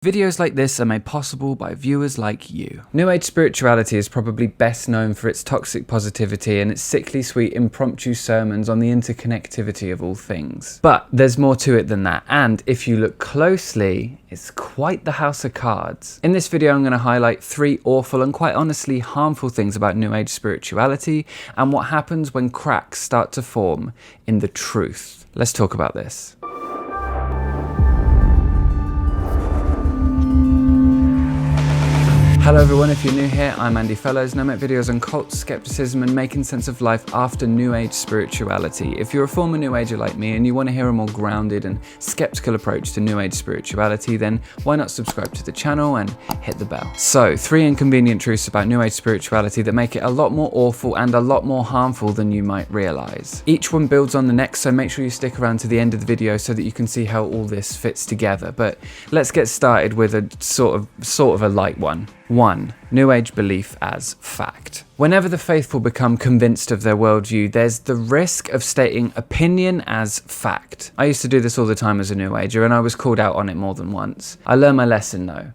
Videos like this are made possible by viewers like you. New Age spirituality is probably best known for its toxic positivity and its sickly sweet impromptu sermons on the interconnectivity of all things. But there's more to it than that, and if you look closely, it's quite the house of cards. In this video, I'm going to highlight 3 awful and quite honestly harmful things about New Age spirituality and what happens when cracks start to form in the truth. Let's talk about this. Hello everyone, if you're new here, I'm Andy Fellows and I make videos on cults, skepticism and making sense of life after New Age spirituality. If you're a former New Ager like me and you want to hear a more grounded and skeptical approach to New Age spirituality, then why not subscribe to the channel and hit the bell. So, 3 inconvenient truths about New Age spirituality that make it a lot more awful and a lot more harmful than you might realize. Each one builds on the next, so make sure you stick around to the end of the video so that you can see how all this fits together. But let's get started with a sort of a light one. 1. New Age belief as fact. Whenever the faithful become convinced of their worldview, there's the risk of stating opinion as fact. I used to do this all the time as a New Ager, and I was called out on it more than once. I learned my lesson though.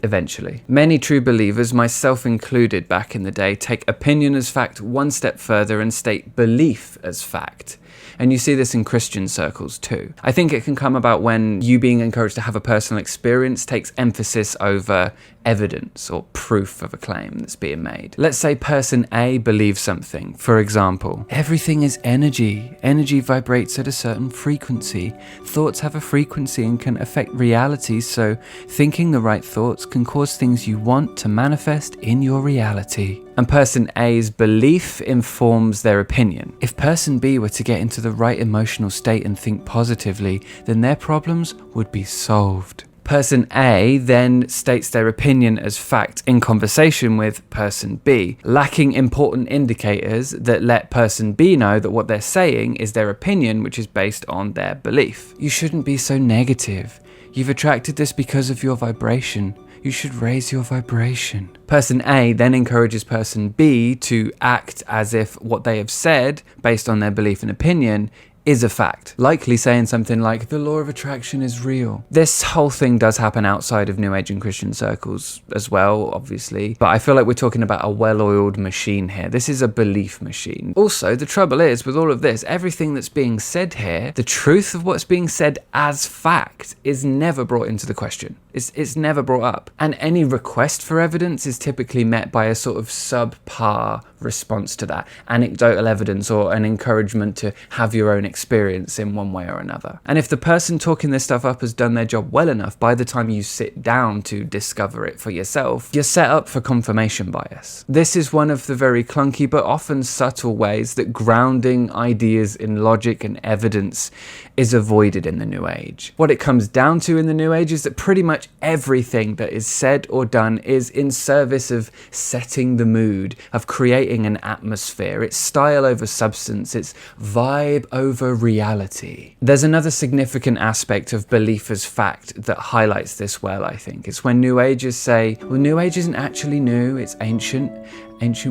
Eventually. Many true believers, myself included back in the day, take opinion as fact one step further and state belief as fact. And you see this in Christian circles too. I think it can come about when you being encouraged to have a personal experience takes emphasis over evidence or proof of a claim that's being made. Let's say person A believes something. For example, everything is energy. Energy vibrates at a certain frequency. Thoughts have a frequency and can affect reality, so thinking the right thoughts can cause things you want to manifest in your reality. And person A's belief informs their opinion. If person B were to get into the right emotional state and think positively, then their problems would be solved. Person A then states their opinion as fact in conversation with person B, lacking important indicators that let person B know that what they're saying is their opinion, which is based on their belief. You shouldn't be so negative. You've attracted this because of your vibration. You should raise your vibration. Person A then encourages person B to act as if what they have said, based on their belief and opinion, is a fact, likely saying something like, the law of attraction is real. This whole thing does happen outside of New Age and Christian circles as well, obviously, but I feel like we're talking about a well-oiled machine here. This is a belief machine. Also, the trouble is, with all of this, everything that's being said here, the truth of what's being said as fact is never brought into the question. It's never brought up. And any request for evidence is typically met by a sort of subpar response to that. Anecdotal evidence or an encouragement to have your own experience in one way or another. And if the person talking this stuff up has done their job well enough, by the time you sit down to discover it for yourself, you're set up for confirmation bias. This is one of the very clunky but often subtle ways that grounding ideas in logic and evidence is avoided in the New Age. What it comes down to in the New Age is that pretty much everything that is said or done is in service of setting the mood, of creating an atmosphere. It's style over substance, it's vibe over reality. There's another significant aspect of belief as fact that highlights this well, I think. It's when New Agers say, well, New Age isn't actually new, it's ancient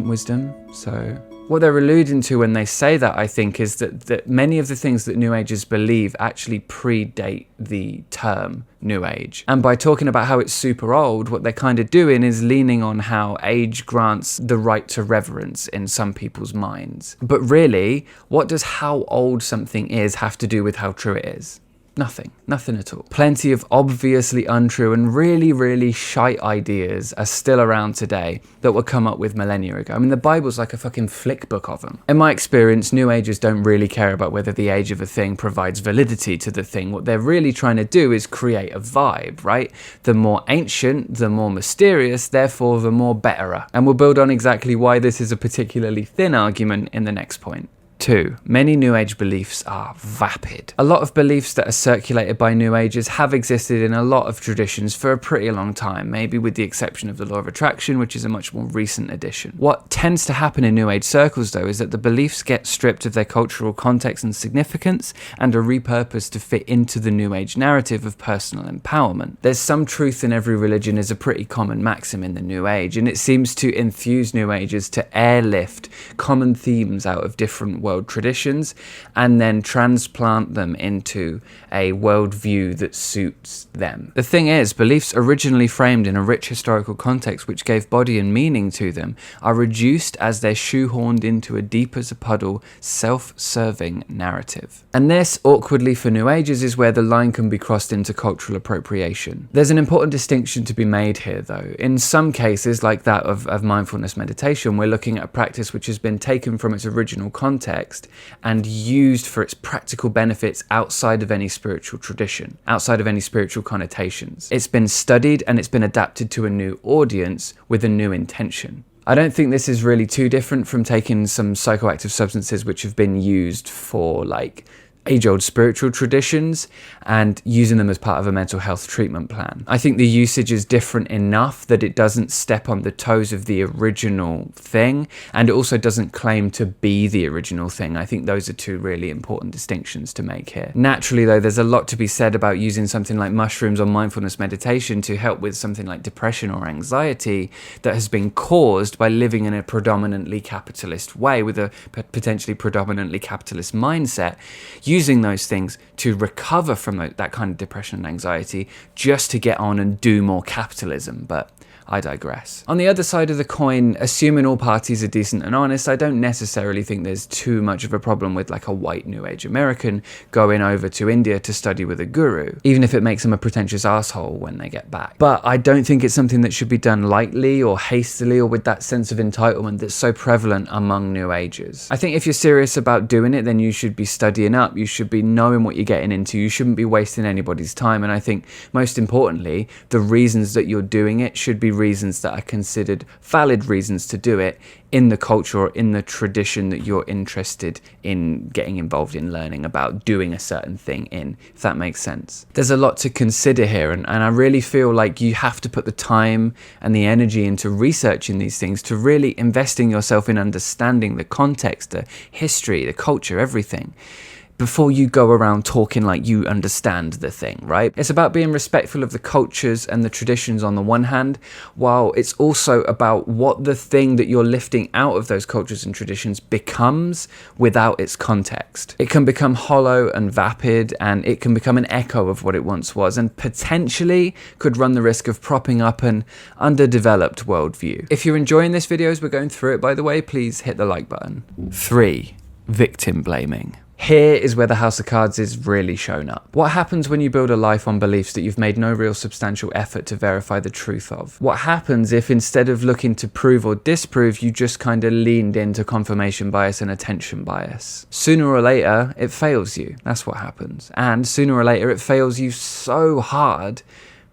wisdom, so... What they're alluding to when they say that, I think, is that many of the things that New Agers believe actually predate the term New Age. And by talking about how it's super old, what they're kind of doing is leaning on how age grants the right to reverence in some people's minds. But really, what does how old something is have to do with how true it is? Nothing at all. Plenty of obviously untrue and really, really shite ideas are still around today that were come up with millennia ago. I mean, the Bible's like a fucking flick book of them. In my experience, New Agers don't really care about whether the age of a thing provides validity to the thing. What they're really trying to do is create a vibe, right? The more ancient, the more mysterious, therefore the more betterer. And we'll build on exactly why this is a particularly thin argument in the next point. 2. Many New Age beliefs are vapid. A lot of beliefs that are circulated by New Agers have existed in a lot of traditions for a pretty long time, maybe with the exception of the law of attraction, which is a much more recent addition. What tends to happen in New Age circles, though, is that the beliefs get stripped of their cultural context and significance and are repurposed to fit into the New Age narrative of personal empowerment. There's some truth in every religion is a pretty common maxim in the New Age, and it seems to enthuse New Agers to airlift common themes out of different world world traditions and then transplant them into a worldview that suits them. The thing is, beliefs originally framed in a rich historical context which gave body and meaning to them are reduced as they're shoehorned into a deep as a puddle, self-serving narrative. And this, awkwardly for New Agers, is where the line can be crossed into cultural appropriation. There's an important distinction to be made here though. In some cases, like that of mindfulness meditation, we're looking at a practice which has been taken from its original context and used for its practical benefits outside of any spiritual tradition, outside of any spiritual connotations. It's been studied and it's been adapted to a new audience with a new intention. I don't think this is really too different from taking some psychoactive substances which have been used for like age-old spiritual traditions and using them as part of a mental health treatment plan. I think the usage is different enough that it doesn't step on the toes of the original thing, and it also doesn't claim to be the original thing. I think those are two really important distinctions to make here. Naturally though, there's a lot to be said about using something like mushrooms or mindfulness meditation to help with something like depression or anxiety that has been caused by living in a predominantly capitalist way with a potentially predominantly capitalist mindset. Using those things to recover from that kind of depression and anxiety just to get on and do more capitalism, but I digress. On the other side of the coin, assuming all parties are decent and honest, I don't necessarily think there's too much of a problem with like a white New Age American going over to India to study with a guru, even if it makes them a pretentious asshole when they get back. But I don't think it's something that should be done lightly or hastily or with that sense of entitlement that's so prevalent among New Agers. I think if you're serious about doing it, then you should be studying up, you should be knowing what you're getting into, you shouldn't be wasting anybody's time. And I think most importantly, the reasons that you're doing it should be reasons that are considered valid reasons to do it in the culture or in the tradition that you're interested in getting involved in learning about doing a certain thing in, if that makes sense. There's a lot to consider here, and I really feel like you have to put the time and the energy into researching these things, to really investing yourself in understanding the context, the history, the culture, everything, before you go around talking like you understand the thing, right? It's about being respectful of the cultures and the traditions on the one hand, while it's also about what the thing that you're lifting out of those cultures and traditions becomes without its context. It can become hollow and vapid, and it can become an echo of what it once was, and potentially could run the risk of propping up an underdeveloped worldview. If you're enjoying this video as we're going through it, by the way, please hit the like button. 3. Victim blaming. Here is where the House of Cards is really shown up. What happens when you build a life on beliefs that you've made no real substantial effort to verify the truth of? What happens if instead of looking to prove or disprove, you just kind of leaned into confirmation bias and attention bias? Sooner or later, it fails you. That's what happens. And sooner or later, it fails you so hard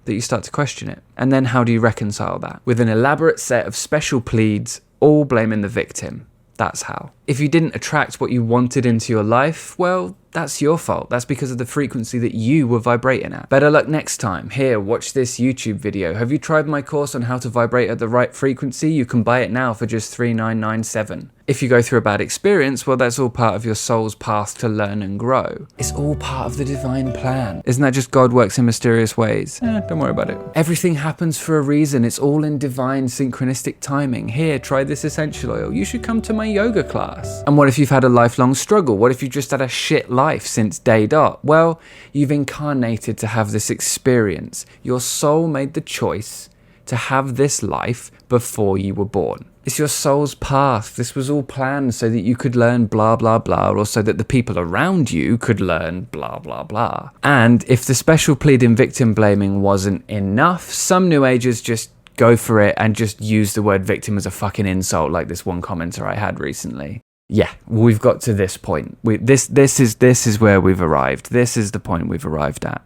that you start to question it. And then how do you reconcile that? With an elaborate set of special pleads, all blaming the victim. That's how. If you didn't attract what you wanted into your life, well, that's your fault. That's because of the frequency that you were vibrating at. Better luck next time. Here, watch this YouTube video. Have you tried my course on how to vibrate at the right frequency? You can buy it now for just $3,997. If you go through a bad experience, well, that's all part of your soul's path to learn and grow. It's all part of the divine plan. Isn't that just God works in mysterious ways? Don't worry about it. Everything happens for a reason. It's all in divine synchronistic timing. Here, try this essential oil. You should come to my yoga class. And what if you've had a lifelong struggle? What if you've just had a shit life since day dot? Well, you've incarnated to have this experience. Your soul made the choice to have this life before you were born. It's your soul's path. This was all planned so that you could learn blah, blah, blah, or so that the people around you could learn blah, blah, blah. And if the special plead in victim blaming wasn't enough, some New Agers just go for it and just use the word victim as a fucking insult, like this one commenter I had recently. Yeah, we've got to this point. This is where we've arrived. This is the point we've arrived at.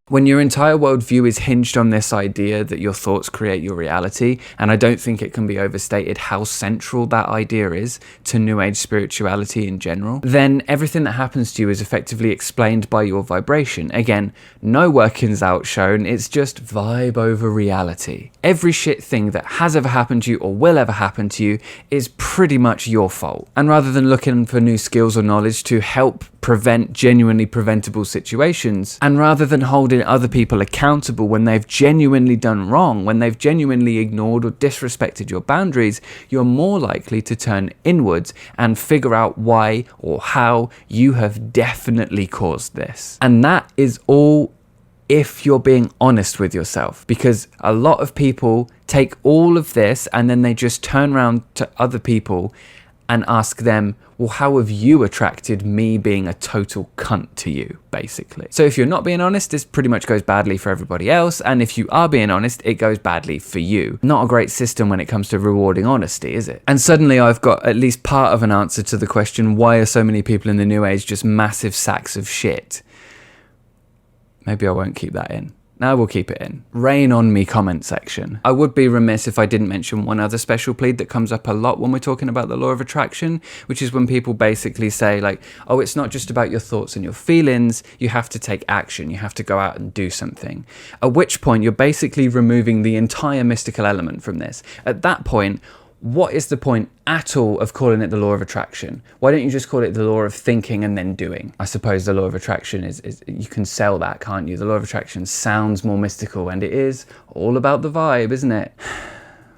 When your entire worldview is hinged on this idea that your thoughts create your reality, and I don't think it can be overstated how central that idea is to New Age spirituality in general, then everything that happens to you is effectively explained by your vibration. Again, no workings out shown, it's just vibe over reality. Every shit thing that has ever happened to you or will ever happen to you is pretty much your fault. And rather than looking for new skills or knowledge to help prevent genuinely preventable situations, and rather than holding holding other people accountable when they've genuinely done wrong, when they've genuinely ignored or disrespected your boundaries, you're more likely to turn inwards and figure out why or how you have definitely caused this. And that is all if you're being honest with yourself, because a lot of people take all of this and then they just turn around to other people and ask them, well, how have you attracted me being a total cunt to you, basically? So if you're not being honest, this pretty much goes badly for everybody else. And if you are being honest, it goes badly for you. Not a great system when it comes to rewarding honesty, is it? And suddenly I've got at least part of an answer to the question, why are so many people in the New Age just massive sacks of shit? Maybe I won't keep that in. No, we'll keep it in. Rain on me comment section. I would be remiss if I didn't mention one other special plead that comes up a lot when we're talking about the law of attraction, which is when people basically say like, oh, it's not just about your thoughts and your feelings, you have to take action, you have to go out and do something. At which point you're basically removing the entire mystical element from this. At that point, what is the point at all of calling it the law of attraction? Why don't you just call it the law of thinking and then doing? I suppose the law of attraction is you can sell that, can't you? The law of attraction sounds more mystical, and it is all about the vibe, isn't it?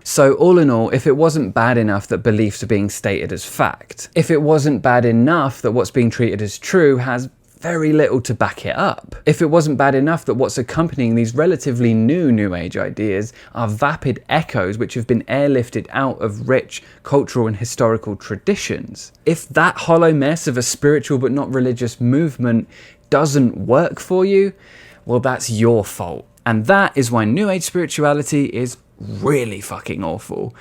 So all in all, if it wasn't bad enough that beliefs are being stated as fact, if it wasn't bad enough that what's being treated as true has very little to back it up, if it wasn't bad enough that what's accompanying these relatively new Age ideas are vapid echoes which have been airlifted out of rich cultural and historical traditions, if that hollow mess of a spiritual but not religious movement doesn't work for you, well, that's your fault. And that is why New Age spirituality is really fucking awful.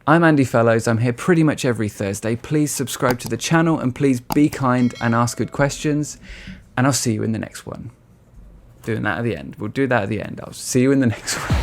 I'm Andy Fellows, I'm here pretty much every Thursday. Please subscribe to the channel and please be kind and ask good questions. And I'll see you in the next one. Doing that at the end. We'll do that at the end. I'll see you in the next one.